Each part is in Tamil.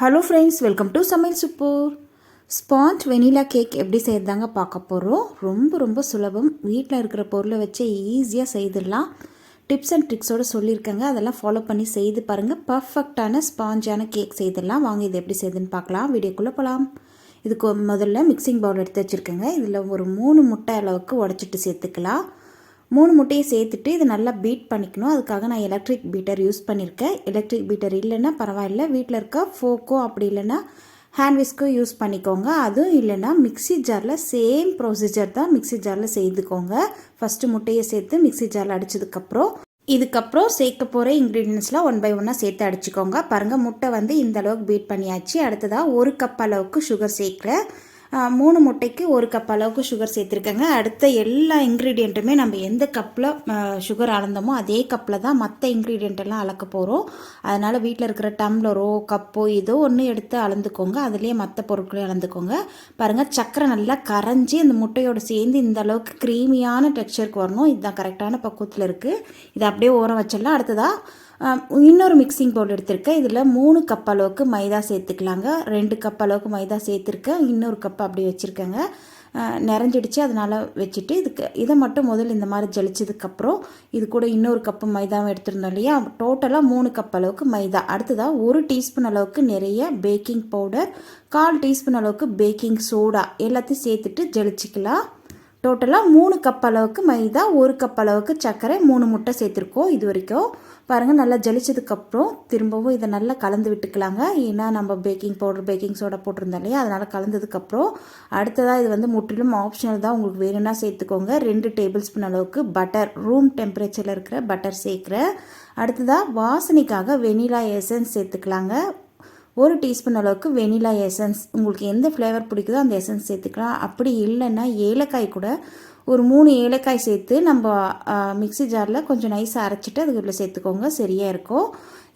ஹலோ ஃப்ரெண்ட்ஸ், வெல்கம் டு சமையல் சூப்பர். ஸ்பாஞ்ச் வெனிலா கேக் எப்படி செய்யறதாங்க பார்க்க போகிறோம். ரொம்ப சுலபம். வீட்டில் இருக்கிற பொருளை வச்சு ஈஸியாக செய்திடலாம். Tips and ட்ரிக்ஸோடு சொல்லியிருக்கேங்க. அதெல்லாம் ஃபாலோ பண்ணி செய்து பாருங்கள். பர்ஃபெக்டான ஸ்பாஞ்சான கேக் செய்திடலாம். வாங்க இது எப்படி செய்யுதுன்னு பார்க்கலாம். வீடியோக்குள்ளே போகலாம். இதுக்கு முதல்ல மிக்சிங் பவுல் எடுத்து வச்சுருக்கேங்க. இதில் ஒரு 3 முட்டை அளவுக்கு உடச்சிட்டு சேர்த்துக்கலாம். 3 முட்டையை சேர்த்துட்டு இது நல்லா பீட் பண்ணிக்கணும். அதுக்காக நான் எலக்ட்ரிக் பீட்டர் யூஸ் பண்ணியிருக்கேன். எலக்ட்ரிக் பீட்டர் இல்லைன்னா பரவாயில்ல, வீட்டில் இருக்க ஃபோக்கோ அப்படி இல்லைன்னா ஹேண்ட் விஸ்கோ யூஸ் பண்ணிக்கோங்க. அதுவும் இல்லைன்னா மிக்சி ஜாரில் சேம் ப்ரொசீஜர் தான், மிக்சி ஜாரில் செய்துக்கோங்க. ஃபஸ்ட்டு முட்டையை சேர்த்து மிக்சி ஜாரில் அடித்ததுக்கப்புறம் இதுக்கப்புறம் சேர்க்க போகிற இன்க்ரீடியன்ஸ்லாம் 1 பை 1 சேர்த்து அடிச்சுக்கோங்க. பாருங்கள், முட்டை வந்து இந்த அளவுக்கு பீட் பண்ணியாச்சு. அடுத்ததாக 1 கப் அளவுக்கு சுகர் சேர்க்குறேன். 3 முட்டைக்கு 1 கப் அளவுக்கு சுகர் சேர்த்துருக்கேங்க. அடுத்த எல்லா இன்க்ரீடியண்ட்டுமே நம்ம எந்த கப்பில் சுகர் அளந்தோமோ அதே கப்பில் தான் மற்ற இன்க்ரீடியண்ட்டெல்லாம் அளக்க போகிறோம். அதனால் வீட்டில் இருக்கிற டம்ளரோ கப்போ ஏதோ ஒன்று எடுத்து அளந்துக்கோங்க. அதுலேயே மற்ற பொருட்களையும் அளந்துக்கோங்க. பாருங்கள், சர்க்கரை நல்லா கரைஞ்சி அந்த முட்டையோடு சேர்ந்து இந்த அளவுக்கு க்ரீமியான டெக்ஸ்சருக்கு வரணும். இதுதான் கரெக்டான பக்குவத்தில் இருக்குது. இதை அப்படியே ஓரம் வச்சிடலாம். அடுத்ததாக இன்னொரு மிக்சிங் பவுல் எடுத்திருக்கேன். இதில் 3 கப் அளவுக்கு மைதா சேர்த்துக்கலாங்க. 2 கப் அளவுக்கு மைதா சேர்த்துருக்கேன். இன்னொரு கப் அப்படி வச்சுருக்கேங்க. நிறைஞ்சிடுச்சு, அதனால் வச்சுட்டு இதை மட்டும் முதல்ல இந்த மாதிரி ஜலிச்சதுக்கப்புறம் இது கூட இன்னொரு கப்பு மைதாவும் எடுத்துருந்தோம் இல்லையா. டோட்டலாக 3 கப் அளவுக்கு மைதா. அடுத்ததாக 1 டீஸ்பூன் அளவுக்கு நிறைய பேக்கிங் பவுடர், 1/4 டீஸ்பூன் அளவுக்கு பேக்கிங் சோடா எல்லாத்தையும் சேர்த்துட்டு ஜலிச்சிக்கலாம். டோட்டலாக 3 கப் அளவுக்கு மைதா, 1 கப் அளவுக்கு சர்க்கரை, 3 முட்டை சேர்த்துருக்கோம். இது வரைக்கும் பாருங்கள், நல்லா ஜலிச்சதுக்கப்புறம் திரும்பவும் இதை நல்லா கலந்து விட்டுக்கலாங்க. ஏன்னா நம்ம பேக்கிங் பவுடர் பேக்கிங் சோடா போட்டிருந்தோம் இல்லையா, அதனால் கலந்ததுக்கப்புறம் அடுத்ததாக இது வந்து முற்றிலும் ஆப்ஷனல் தான். உங்களுக்கு வேணும்னா சேர்த்துக்கோங்க. 2 டேபிள் ஸ்பூன் அளவுக்கு பட்டர், ரூம் டெம்பரேச்சரில் இருக்கிற பட்டர் சேர்க்குறேன். அடுத்ததாக வாசனைக்காக வெனிலா எசன்ஸ் சேர்த்துக்கலாங்க. 1 டீஸ்பூன் அளவுக்கு வெனிலா எசன்ஸ். உங்களுக்கு எந்த ஃப்ளேவர் பிடிக்குதோ அந்த எசன்ஸ் சேர்த்துக்கலாம். அப்படி இல்லைன்னா ஏலக்காய் கூட ஒரு 3 ஏலக்காய் சேர்த்து நம்ம மிக்சி ஜாரில் கொஞ்சம் நைஸாக அரைச்சிட்டு அதுக்குள்ளே சேர்த்துக்கோங்க. சரியாக இருக்கும்.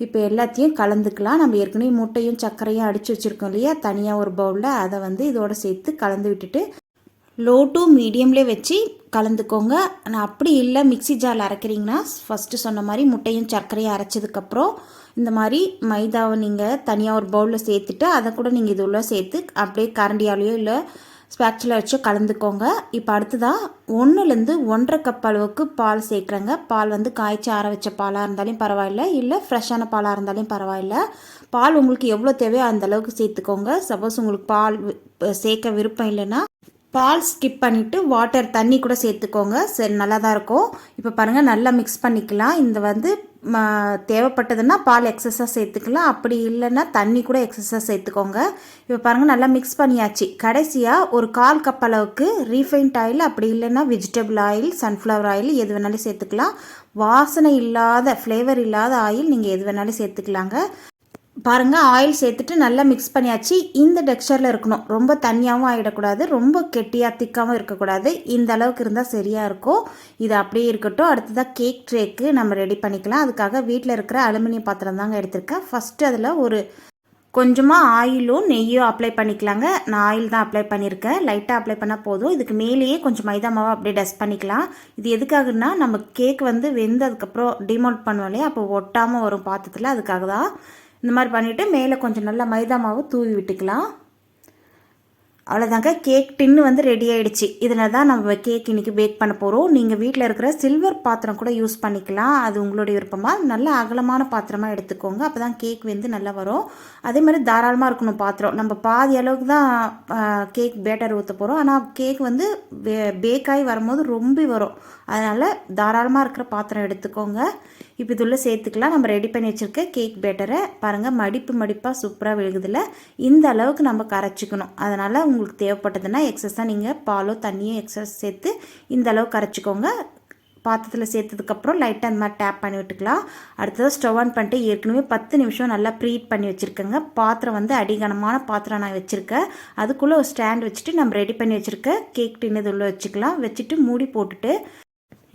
இப்போ எல்லாத்தையும் கலந்துக்கலாம். நம்ம ஏற்கனவே முட்டையும் சர்க்கரையும் அடித்து வச்சுருக்கோம் இல்லையா, தனியாக ஒரு பவுலில் அதை வந்து இதோட சேர்த்து கலந்து விட்டுட்டு லோ டு மீடியம்லேயே வச்சு கலந்துக்கோங்க. நான் அப்படி இல்லை மிக்சி ஜாரில் அரைக்கிறீங்கன்னா ஃபஸ்ட்டு சொன்ன மாதிரி முட்டையும் சர்க்கரையும் அரைச்சதுக்கப்புறம் இந்த மாதிரி மைதாவை நீங்கள் தனியாக ஒரு பவுலில் சேர்த்துட்டு அதை கூட நீங்கள் இது உள்ள சேர்த்து அப்படியே கரண்டியாலேயோ இல்லை ஸ்பேக்சுலா வச்சோ கலந்துக்கோங்க. இப்போ அடுத்ததாக 1லேருந்து 1.5 கப் அளவுக்கு பால் சேர்க்குறேங்க. பால் வந்து காய்ச்சி ஆற வச்ச பாலாக இருந்தாலும் பரவாயில்ல, இல்லை ஃப்ரெஷ்ஷான பாலாக இருந்தாலும் பரவாயில்ல. பால் உங்களுக்கு எவ்வளோ தேவையோ அந்த அளவுக்கு சேர்த்துக்கோங்க. சப்போஸ் உங்களுக்கு பால் சேர்க்க விருப்பம் இல்லைன்னா பால் ஸ்கிப் பண்ணிவிட்டு வாட்டர் தண்ணி கூட சேர்த்துக்கோங்க. சரி, நல்லா தான் இருக்கும். இப்போ பாருங்கள், நல்லா மிக்ஸ் பண்ணிக்கலாம். இந்த வந்து தேவைப்பட்டதுன்னா பால் எக்ஸஸாக சேர்த்துக்கலாம். அப்படி இல்லைன்னா தண்ணி கூட எக்ஸஸாக சேர்த்துக்கோங்க. இப்போ பாருங்கள், நல்லா மிக்ஸ் பண்ணியாச்சு. கடைசியாக ஒரு 1/4 கப் அளவுக்கு ரீஃபைண்ட் ஆயில், அப்படி இல்லைன்னா வெஜிடபிள் ஆயில், சன்ஃப்ளவர் ஆயில் எது வேணாலும் சேர்த்துக்கலாம். வாசனை இல்லாத ஃப்ளேவர் இல்லாத ஆயில் நீங்கள் எது வேணாலும் சேர்த்துக்கலாங்க. பாருங்கள், ஆயில் சேர்த்துட்டு நல்லா மிக்ஸ் பண்ணியாச்சு. இந்த டெக்ஸ்சரில் இருக்கணும். ரொம்ப தண்ணியாகவும் ஆகிடக்கூடாது, ரொம்ப கெட்டியாக திக்காகவும் இருக்கக்கூடாது. இந்த அளவுக்கு இருந்தால் சரியாக இருக்கும். இது அப்படியே இருக்கட்டும். அடுத்ததாக கேக் ட்ரேக்கு நம்ம ரெடி பண்ணிக்கலாம். அதுக்காக வீட்டில் இருக்கிற அலுமினியம் பாத்திரம் தாங்க எடுத்திருக்கேன். ஃபஸ்ட்டு அதில் ஒரு கொஞ்சமாக ஆயிலோ நெய்யோ அப்ளை பண்ணிக்கலாங்க. நான் ஆயில் தான் அப்ளை பண்ணியிருக்கேன். லைட்டாக அப்ளை பண்ணால் போதும். இதுக்கு மேலேயே கொஞ்சம் மைதா மாவை அப்படியே டஸ்ட் பண்ணிக்கலாம். இது எதுக்காகனா நம்ம கேக் வந்து வெந்ததுக்கப்புறம் டிமோல்ட் பண்ணுவோம் இல்லையா, அப்போ ஒட்டாமல் வரும் பாத்திரத்தில். அதுக்காக தான் இந்த மாதிரி பண்ணிவிட்டு மேலே கொஞ்சம் நல்லா மைதா மாவு தூவி விட்டுக்கலாம். அவ்வளோதாங்க, கேக் டின்னு வந்து ரெடி ஆகிடுச்சு. இதில் தான் நம்ம கேக் இன்றைக்கி பேக் பண்ண போகிறோம். நீங்கள் வீட்டில் இருக்கிற சில்வர் பாத்திரம் கூட யூஸ் பண்ணிக்கலாம். அது உங்களுடைய விருப்பமாக. நல்ல அகலமான பாத்திரமாக எடுத்துக்கோங்க. அப்போ தான் கேக் வந்து நல்லா வரும். அதே மாதிரி தாராளமாக இருக்கணும் பாத்திரம். நம்ம பாதி அளவுக்கு தான் கேக் பேட்டர் ஊற்ற போகிறோம். ஆனால் கேக் வந்து பேக்காகி வரும்போது ரொம்ப வரும். அதனால் தாராளமாக இருக்கிற பாத்திரம் எடுத்துக்கோங்க. இப்போ இதுள்ள சேர்த்துக்கலாம். நம்ம ரெடி பண்ணி வச்சுருக்க கேக் பேட்டரை பாருங்கள், மடிப்பாக சூப்பராக விழுகுதில்ல. இந்த அளவுக்கு நம்ம கரைச்சிக்கணும். அதனால் உங்களுக்கு தேவைப்பட்டதுன்னா எக்ஸஸாக நீங்கள் பாலோ தண்ணியோ எக்ஸஸ் சேர்த்து இந்த அளவுக்கு கரைச்சிக்கோங்க. பாத்திரத்தில் சேர்த்ததுக்கப்புறம் லைட்டாக அந்த மாதிரி டேப் பண்ணி விட்டுக்கலாம். அடுத்ததாக ஸ்டவ் ஆன் பண்ணிட்டு ஏற்கனவே 10 நிமிஷம் நல்லா ப்ரீட் பண்ணி வச்சுருக்கேங்க. பாத்திரம் வந்து அடிகனமான பாத்திரம் நான் வச்சுருக்கேன். அதுக்குள்ளே ஒரு ஸ்டாண்ட் வச்சுட்டு நம்ம ரெடி பண்ணி வச்சுருக்க கேக் டின்னு உள்ளே வச்சுக்கலாம். வச்சுட்டு மூடி போட்டுட்டு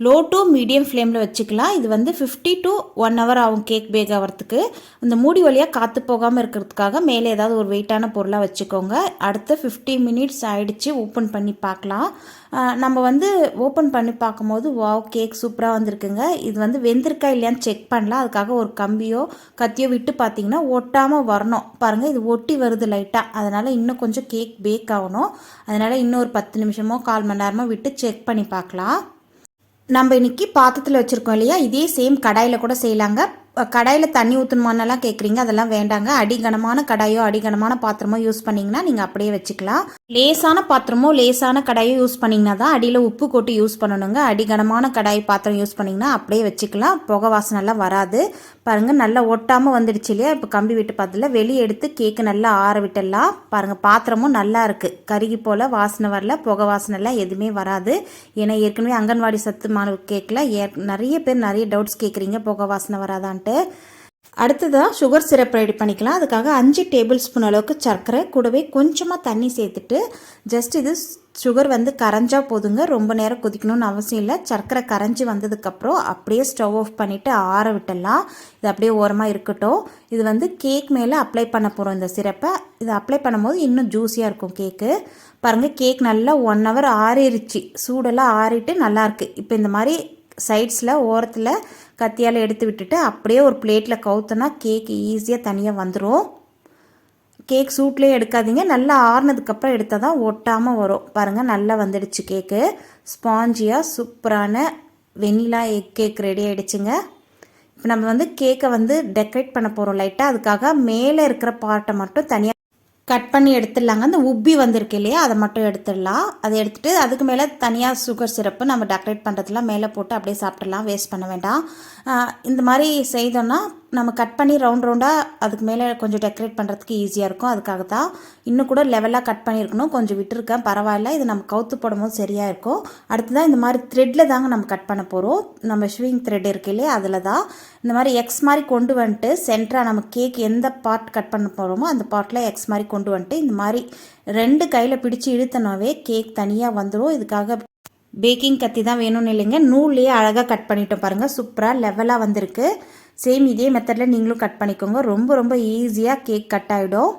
லோ டு மீடியம் ஃப்ளேமில் வச்சுக்கலாம். இது வந்து 50 to 1 hour ஆகும் கேக் பேக் ஆகிறதுக்கு. இந்த மூடி வழியாக காற்று போகாமல் இருக்கிறதுக்காக மேலே ஏதாவது ஒரு வெயிட்டான பொருளாக வச்சுக்கோங்க. அடுத்து 50 minutes ஆகிடுச்சு. ஓப்பன் பண்ணி பார்க்கலாம். நம்ம வந்து ஓப்பன் பண்ணி பார்க்கும்போது வாவ் கேக் சூப்பராக வந்திருக்குங்க. இது வந்து வெந்திருக்கா இல்லையான்னு செக் பண்ணலாம். அதுக்காக ஒரு கம்பியோ கத்தியோ விட்டு பார்த்தீங்கன்னா ஒட்டாமல் வரணும். பாருங்கள் இது ஒட்டி வருது லைட்டாக. அதனால் இன்னும் கொஞ்சம் கேக் பேக் ஆகணும். அதனால் இன்னும் ஒரு 10 நிமிஷமோ 1/4 மணி நேரமோ விட்டு செக் பண்ணி பார்க்கலாம். நம்ம இன்றைக்கி பாத்திரத்தில் வச்சுருக்கோம் இல்லையா, இதே சேம் கடாயில் கூட செய்யலாங்க. கடாயில் தண்ணி ஊற்றணுமானலாம் கேட்குறீங்க, அதெல்லாம் வேண்டாங்க. அடிகனமான கடாயோ அடிகனமான பாத்திரமோ யூஸ் பண்ணிங்கன்னா நீங்கள் அப்படியே வச்சுக்கலாம். லேசான பாத்திரமோ லேசான கடாயோ யூஸ் பண்ணிங்கன்னா தான் அடியில் உப்பு கொட்டி யூஸ் பண்ணணுங்க. அடிகனமான கடாய் பாத்திரம் யூஸ் பண்ணிங்கன்னா அப்படியே வச்சுக்கலாம். புகை வாசனைலாம் வராது. பாருங்கள் நல்லா ஒட்டாமல் வந்துடுச்சு இல்லையா. இப்போ கம்பி விட்டு பார்த்ததில்ல வெளியே எடுத்து கேக்கு நல்லா ஆற விட்டுடலாம். பாருங்கள் பாத்திரமும் நல்லா இருக்குது. கருகி போல் வாசனை வரல, புகை வாசனைலாம் எதுவுமே வராது. ஏன்னா ஏற்கனவே அங்கன்வாடி சத்து மாணவ கேக்கில் நிறைய பேர் நிறைய டவுட்ஸ் கேட்குறீங்க, புகை வாசனை வராதான்ட்டு. அடுத்ததாக சுகர் சிரப் ரெடி பண்ணிக்கலாம். அதுக்காக 5 டேபிள் ஸ்பூன் அளவுக்கு சர்க்கரை கூடவே கொஞ்சமாக தண்ணி சேர்த்துட்டு ஜஸ்ட் இது சுகர் வந்து கரைஞ்சா போதுங்க. ரொம்ப நேரம் கொதிக்கணும்னு அவசியம் இல்லை. சர்க்கரை கரைஞ்சி வந்ததுக்கப்புறம் அப்படியே ஸ்டவ் ஆஃப் பண்ணிவிட்டு ஆற விட்டுடலாம். இது அப்படியே ஓரமாக இருக்கட்டும். இது வந்து கேக் மேலே அப்ளை பண்ண போகிறோம் இந்த சிரப்பை. இது அப்ளை பண்ணும்போது இன்னும் ஜூஸியாக இருக்கும் கேக்கு. பாருங்கள் கேக் நல்லா 1 hour ஆறிடுச்சு. சூடெல்லாம் ஆறிட்டு நல்லாயிருக்கு. இப்போ இந்த மாதிரி சைட்ஸில் ஓரத்தில் கத்தியால் எடுத்து விட்டுட்டு அப்படியே ஒரு பிளேட்டில் கவுத்தனா கேக் ஈஸியாக தனியாக வந்துடும். கேக் சூட்லேயே எடுக்காதீங்க, நல்லா ஆறுனதுக்கப்புறம் எடுத்தால் தான் ஒட்டாமல் வரும். பாருங்கள் நல்லா வந்துடுச்சு கேக்கு. ஸ்பாஞ்சியாக சூப்பரான வெண்ணிலா எக் கேக் ரெடி ஆகிடுச்சுங்க. இப்போ நம்ம வந்து கேக்கை வந்து டெக்கரேட் பண்ண போகிறோம் லைட்டாக. அதுக்காக மேலே இருக்கிற பார்ட்டை மட்டும் தனியாக கட் பண்ணி எடுத்துடலாங்க. அந்த உப்பி வந்திருக்கு இல்லையா, அதை மட்டும் எடுத்துடலாம். அதை எடுத்துகிட்டு அதுக்கு மேலே தனியாக சுகர் சிரப்பு நம்ம டெக்கரேட் பண்ணுறதுலாம் மேலே போட்டு அப்படியே சாப்பிட்றலாம், வேஸ்ட் பண்ண வேண்டாம். இந்த மாதிரி செய்தோன்னா நம்ம கட் பண்ணி ரவுண்டாக அதுக்கு மேலே கொஞ்சம் டெக்கரேட் பண்ணுறதுக்கு ஈஸியாக இருக்கும். அதுக்காக தான் இன்னும் கூட லெவலாக கட் பண்ணியிருக்கணும். கொஞ்சம் விட்டுருக்கேன், பரவாயில்ல. இது நம்ம கவுத்து போடும்போது சரியாக இருக்கும். அடுத்ததான் இந்த மாதிரி த்ரெட்டில் தாங்க நம்ம கட் பண்ண போகிறோம். நம்ம ஷூவிங் த்ரெட் இருக்கு இல்லையா, அதில் தான் இந்த மாதிரி எக்ஸ் மாதிரி கொண்டு வந்துட்டு சென்டராக நம்ம கேக் எந்த பார்ட் கட் பண்ண போகிறோமோ அந்த பார்ட்டில் எக்ஸ் மாதிரி கொண்டு வந்துட்டு இந்த மாதிரி 2 கையில் பிடிச்சி இழுத்தனாவே கேக் தனியாக வந்துடும். இதுக்காக பேக்கிங் கத்தி தான் வேணும்னு இல்லைங்க, நூல்லையே அழகாக கட் பண்ணிட்டோம். பாருங்கள் சூப்பராக லெவலாக வந்திருக்கு. சேம் இதே மெத்தடில் நீங்களும் கட் பண்ணிக்கோங்க. ரொம்ப ரொம்ப ஈஸியாக கேக் கட் ஆகிடும்.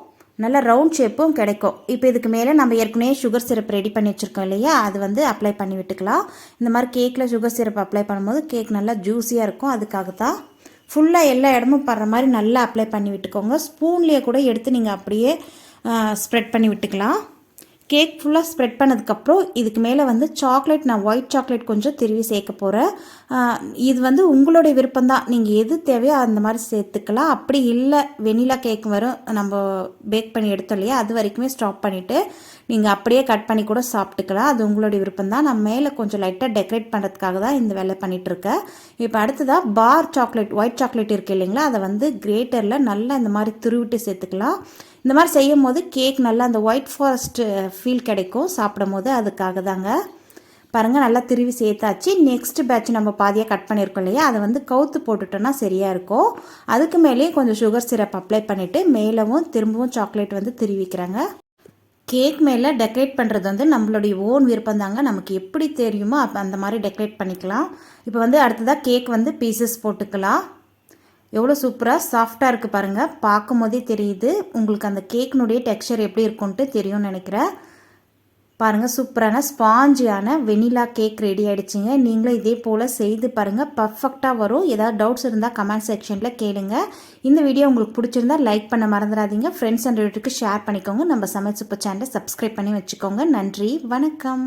நல்ல ரவுண்ட் ஷேப்பும் கிடைக்கும். இப்போ இதுக்கு மேலே நம்ம ஏற்கனவே சுகர் சிரப் ரெடி பண்ணி வச்சுருக்கோம் இல்லையா, அது வந்து அப்ளை பண்ணி விட்டுக்கலாம். இந்த மாதிரி கேக்கில் சுகர் சிரப் அப்ளை பண்ணும்போது கேக் நல்லா ஜூஸியாக இருக்கும். அதுக்காக தான் ஃபுல்லாக எல்லா இடமும் படுற மாதிரி நல்லா அப்ளை பண்ணி விட்டுக்கோங்க. ஸ்பூன்லேயே கூட எடுத்து நீங்கள் அப்படியே ஸ்ப்ரெட் பண்ணி விட்டுக்கலாம். கேக் ஃபுல்லாக ஸ்ப்ரெட் பண்ணதுக்கப்புறம் இதுக்கு மேலே வந்து சாக்லேட், நான் ஒயிட் சாக்லேட் கொஞ்சம் திருவி சேர்க்க போகிறேன். இது வந்து உங்களுடைய விருப்பம்தான், நீங்கள் எது தேவையோ அந்த மாதிரி சேர்த்துக்கலாம். அப்படி இல்லை வெனிலா கேக் வரும் நம்ம பேக் பண்ணி எடுத்தோம் இல்லையா, அது வரைக்குமே ஸ்டாப் பண்ணிவிட்டு நீங்கள் அப்படியே கட் பண்ணி கூட சாப்பிட்டுக்கலாம். அது உங்களுடைய விருப்பம்தான். நான் மேலே கொஞ்சம் லைட்டாக டெக்கரேட் பண்ணுறதுக்காக தான் இந்த வேலை பண்ணிகிட்ருக்கேன். இப்போ அடுத்ததாக பார் சாக்லேட், ஒயிட் சாக்லேட் இருக்குது இல்லைங்களா, அதை வந்து கிரேட்டரில் நல்லா இந்த மாதிரி துருவிட்டு சேர்த்துக்கலாம். இந்த மாதிரி செய்யும் போது கேக் நல்லா அந்த ஒயிட் ஃபாரஸ்ட் ஃபீல் கிடைக்கும் சாப்பிடும் போது. அதுக்காக தாங்க. பாருங்கள் நல்லா திருவி சேர்த்தாச்சு. நெக்ஸ்ட் பேட்ச் நம்ம பாதியாக கட் பண்ணியிருக்கோம் இல்லையா, அதை வந்து கவுத்து போட்டுட்டோன்னா சரியாக இருக்கும். அதுக்கு மேலேயே கொஞ்சம் சுகர் சிரப் அப்ளை பண்ணிவிட்டு மேலவும் திரும்பவும் சாக்லேட் வந்து திருவிக்கிறாங்க. கேக் மேலே டெக்கரேட் பண்ணுறது வந்து நம்மளுடைய ஓன் விருப்பம் தாங்க. நமக்கு எப்படி தெரியுமோ அந்த மாதிரி டெக்கரேட் பண்ணிக்கலாம். இப்போ வந்து அடுத்ததாக கேக் வந்து பீசஸ் போட்டுக்கலாம். எவ்வளோ சூப்பராக சாஃப்டாக இருக்குது பாருங்கள். பார்க்கும் போதே தெரியுது உங்களுக்கு அந்த கேக்கினுடைய டெக்ஸ்சர் எப்படி இருக்குன்ட்டு தெரியும்னு நினைக்கிறேன். பாருங்கள் சூப்பரான ஸ்பாஞ்சியான வெனிலா கேக் ரெடி ஆகிடுச்சிங்க. நீங்களும் இதே போல் செய்து பாருங்கள், பர்ஃபெக்டாக வரும். ஏதாவது டவுட்ஸ் இருந்தால் கமெண்ட் செக்ஷனில் கேளுங்க. இந்த வீடியோ உங்களுக்கு பிடிச்சிருந்தா லைக் பண்ண மறந்துடாதீங்க. ஃப்ரெண்ட்ஸ் அண்ட் ரிலேட்டிவ்க்கு ஷேர் பண்ணிக்கோங்க. நம்ம சமையல் சூப்பர் சேனலை சப்ஸ்கிரைப் பண்ணி வச்சுக்கோங்க. நன்றி, வணக்கம்.